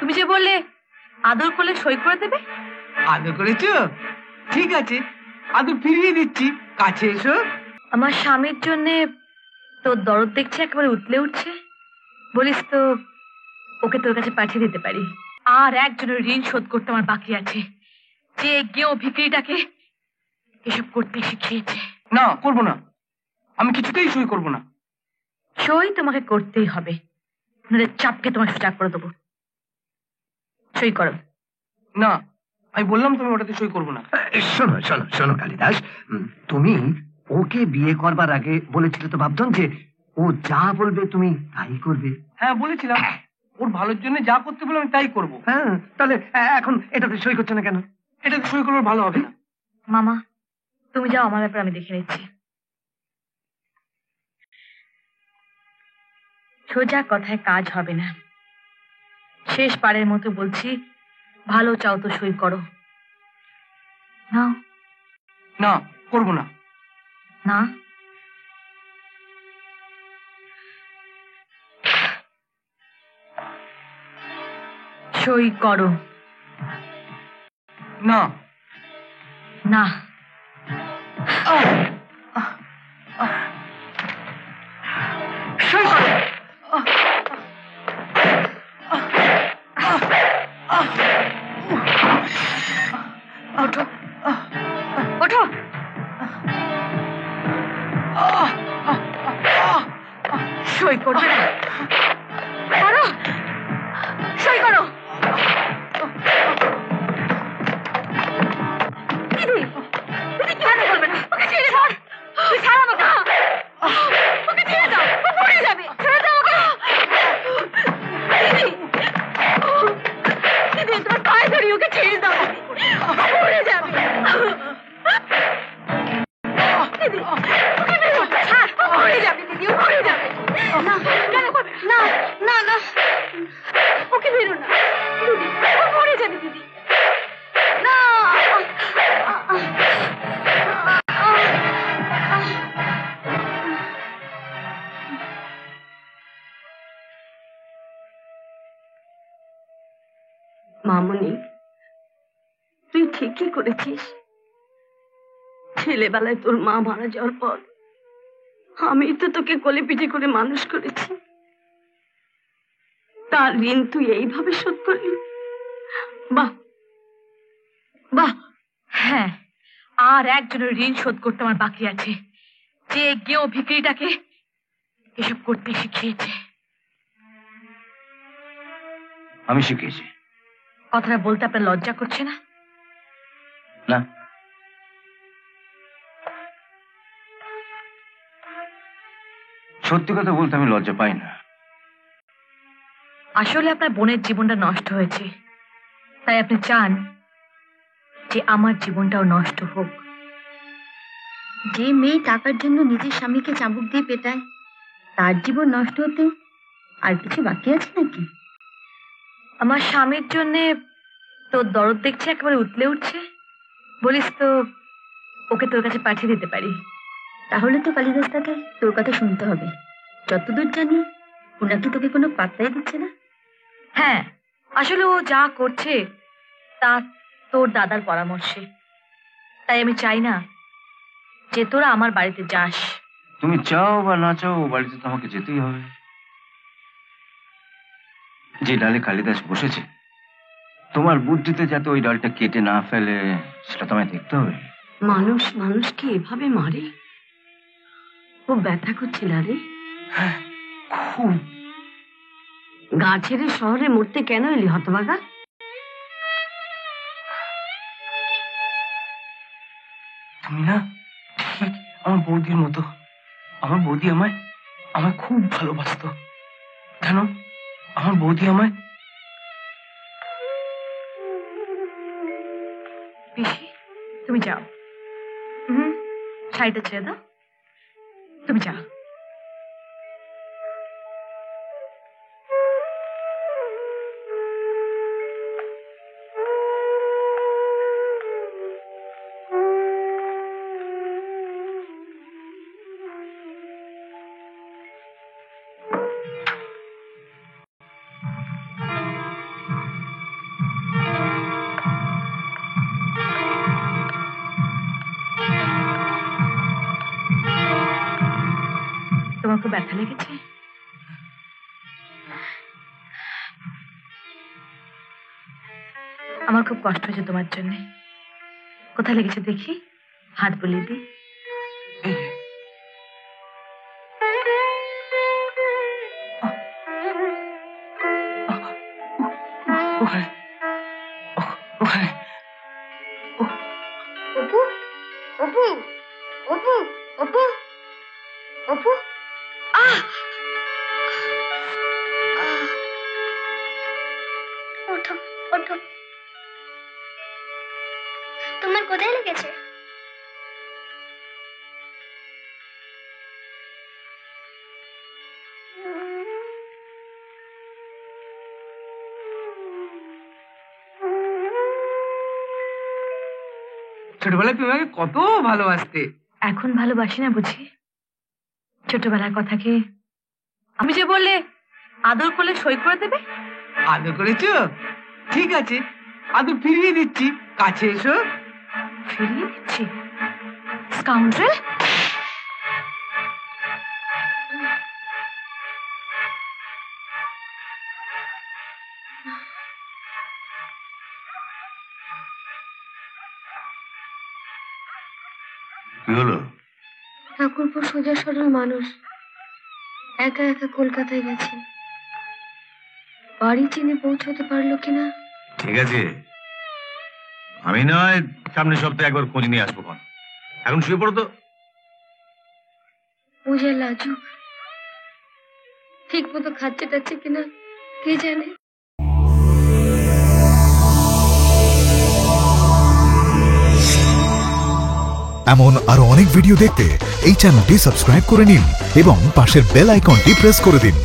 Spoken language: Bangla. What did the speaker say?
তুমি যে বললে আদর করলে সই করে দেবে। আদর করেছো? ঠিক আছে, আদর ফিরিয়ে দিচ্ছি। কাছে এসো। আমার স্বামীর জন্য তোর দরদ দেখছে একেবারে উতলে উঠছে। বলিস তো ওকে তোর কাছে পাঠিয়ে দিতে পারি। আর একজনের ঋণ শোধ করতে আমার বাকি আছে, যে গেও ভিখিরিটাকে এসব করতে শিখিয়েছে। না, করবো না, আমি কিছুতেই সই করবো না। সই তোমাকে করতেই হবে, নইলে চাপকে তোমার সোজা করে দেবো। সই করো। না, আমি বললাম তুমি ওটাতে সই করবো না। শোনো শোনো শোনো কালিদাস, তুমি ওকে বিয়ে করবার আগে বলেছিলে তো ভাবতন যে ও যা বলবে তুমি তাই করবে। হ্যাঁ বলেছিলাম, ওর ভালোর জন্য যা করতে বলে আমি তাই করবো। হ্যাঁ, তাহলে এখন এটাতে সই করছো না কেন? এটাতে সই করলে ভালো হবে না। মামা তুমি যাও, আমার ব্যাপার আমি দেখে নিচ্ছি। সোজা কথায় কাজ হবে না। শেষ পারের মতো বলছি, ভালো চাও তো সই করো। না না, করবো না। না সই করো। না না সই করো। ওঠো ওঠো। সই করবে না? করো, সই করো। দিদি, দিদি কেন করবে না? ওকে ছেড়ে দাও। তুই ছাড় আমাকে। ওকে ছেড়ে দাও, ও মরে যাবে। ছেড়ে দাও ওকে। দিদি, দিদি তোমার পায়ে ধরি, ওকে ছেড়ে দাও। ও মরে যাবে। দিদি ওকে মেরো না, ছাড়। ও মরে যাবে দিদি, ও মরে যাবে। না কেন করবে? না না না, ওকে মেরো না দিদি, ও মরে যাবে দিদি। না মামনি, তুই ঠিকই করেছিস। ছেলেবেলায় তোর মা মারা যাওয়ার পর আমি তো তোকে কোলে পিঠে করে মানুষ করেছি। তার ঋণ তুই এইভাবে শোধ করলি? বাহ বাহ। হ্যাঁ, আর একজনের ঋণ শোধ করতে আমার বাকি আছে, যে গেও ভিখিরিটাকে এসব করতে শিখিয়েছে। আমি শিখেছি। কথাটা বলতে আপনার লজ্জা করছে না? না, সত্যি কথা বলতে আমি লজ্জা পাই না। আসলে আপনার বোনের জীবনটা নষ্ট হয়েছে, তাই আপনি চান যে আমার জীবনটাও নষ্ট হোক। যে মেয়ে টাকার জন্য নিজের স্বামীকে চাবুক দিয়ে পেটায়, তার জীবন নষ্ট হতে আর কিছু বাকি আছে নাকি? আমার স্বামীর জন্য তোর দরদ দেখছে একেবারে উতলে উঠছে। বলিস তো ওকে তোর কাছে পাঠিয়ে দিতে পারি। তাহলে তো কালিদাস দাকে তোর কথা শুনতে হবে। যতদূর জানি ওনাকে তোকে কোনো পাত্তাই দিচ্ছে না। হ্যাঁ, আসলে ও যা করছে তা তোর দাদার পরামর্শে। তাই আমি চাই না যে তোরা আমার বাড়িতে যাস। তুমি চাও বা না চাও, ও বাড়িতে তোমাকে যেতেই হবে। যে ডালে কালিদাস বসেছে, তোমার বুদ্ধিতে যাতে ওই ডালটা কেটে না ফেলে সেটা তোমায় দেখতে হবে। মানুষ মানুষকে এভাবে মারে? ও ব্যথা করছিল রে? হ্যাঁ, খুব। গা ছেড়ে শহরে মরতে কেন এলি হতভাগা? তুমি না ঠিক আমার বৌদির মতো। আমার বৌদি আমায় আমায় খুব ভালোবাসতো। জানো, আমার বৌদি আমায়। পিসি তুমি যাও। শাড়িটা ছেড়ে দাও, তুমি যাও। খুব ব্যথা লেগেছে? আমার খুব কষ্ট হয়েছে তোমার জন্য। কোথায় লেগেছে দেখি, হাত বুলিয়ে দিই। ওখানে ওখানে অপু অপু অপু অপু অপু ওঠো ওঠো। তোমার কোথায় লেগেছে? ছোটবেলায় তুমি আমাকে কত ভালোবাসতে। এখন ভালোবাসি না বুঝি? ছোটবেলার কথা কি আমি যে বললে আদর করলে সই করে দেবে? আদর করেছো? ঠিক আছে, আদর ফিরিয়ে দিচ্ছি। কাছে এসো। ফিরিয়ে দিচ্ছি? স্কাউন্ড্রেল! কি হলো? ঠাকুরপো সোজা সরল মানুষ, একা একা কলকাতায় গেছে। বাড়ি চিনে পৌঁছতে পারলো কিনা। ঠিক আছে, আমি নয় সামনের সপ্তাহে একবার খোঁজ নিয়ে আসবো। এখন শুয়ে পড়ো তো। ও যা লাজুক, ঠিক মতো খাচ্ছে টাচ্ছে কিনা কে জানে। এমন আরো অনেক ভিডিও দেখতে এই চ্যানেলটি সাবস্ক্রাইব করে নিন এবং পাশের বেল আইকনটি প্রেস করে দিন।